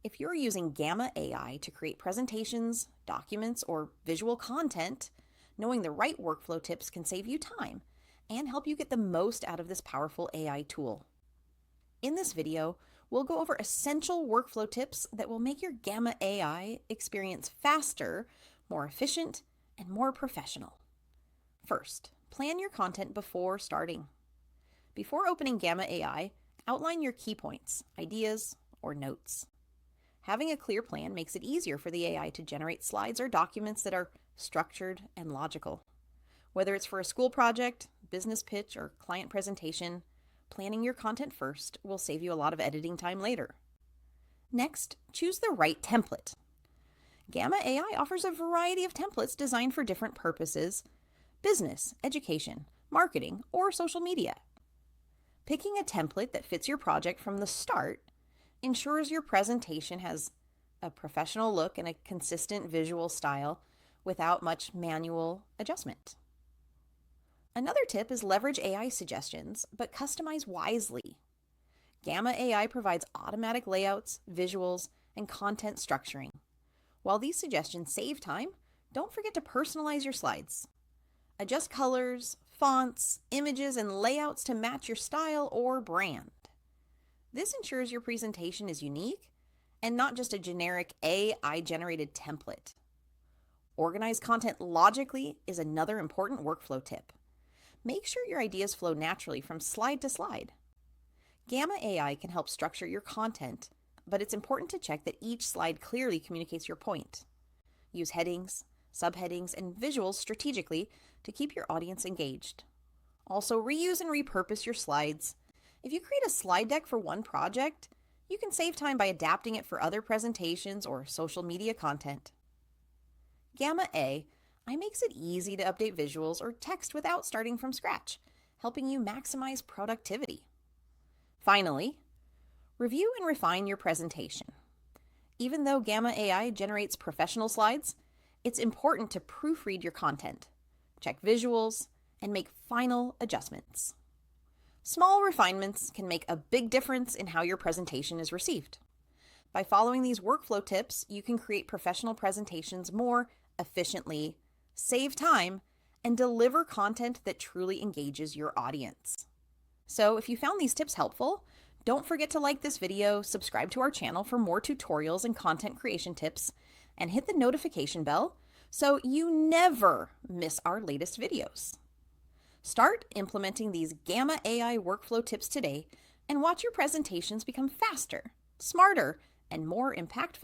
If you're using Gamma AI to create presentations, documents, or visual content, knowing the right workflow tips can save you time and help you get the most out of this powerful AI tool. In this video, we'll go over essential workflow tips that will make your Gamma AI experience faster, more efficient, and more professional. First, plan your content before starting. Before opening Gamma AI, outline your key points, ideas, or notes. Having a clear plan makes it easier for the AI to generate slides or documents that are structured and logical. Whether it's for a school project, business pitch, or client presentation, planning your content first will save you a lot of editing time later. Next, choose the right template. Gamma AI offers a variety of templates designed for different purposes: business, education, marketing, or social media. Picking a template that fits your project from the start ensures your presentation has a professional look and a consistent visual style without much manual adjustment. Another tip is leverage AI suggestions, but customize wisely. Gamma AI provides automatic layouts, visuals, and content structuring. While these suggestions save time, don't forget to personalize your slides. Adjust colors, fonts, images, and layouts to match your style or brand. This ensures your presentation is unique and not just a generic AI-generated template. Organize content logically is another important workflow tip. Make sure your ideas flow naturally from slide to slide. Gamma AI can help structure your content, but it's important to check that each slide clearly communicates your point. Use headings, subheadings, and visuals strategically to keep your audience engaged. Also, reuse and repurpose your slides. If you create a slide deck for one project, you can save time by adapting it for other presentations or social media content. Gamma AI makes it easy to update visuals or text without starting from scratch, helping you maximize productivity. Finally, review and refine your presentation. Even though Gamma AI generates professional slides, it's important to proofread your content, check visuals, and make final adjustments. Small refinements can make a big difference in how your presentation is received. By following these workflow tips, you can create professional presentations more efficiently, save time, and deliver content that truly engages your audience. So if you found these tips helpful, don't forget to like this video, subscribe to our channel for more tutorials and content creation tips, and hit the notification bell so you never miss our latest videos. Start implementing these Gamma AI workflow tips today and watch your presentations become faster, smarter, and more impactful.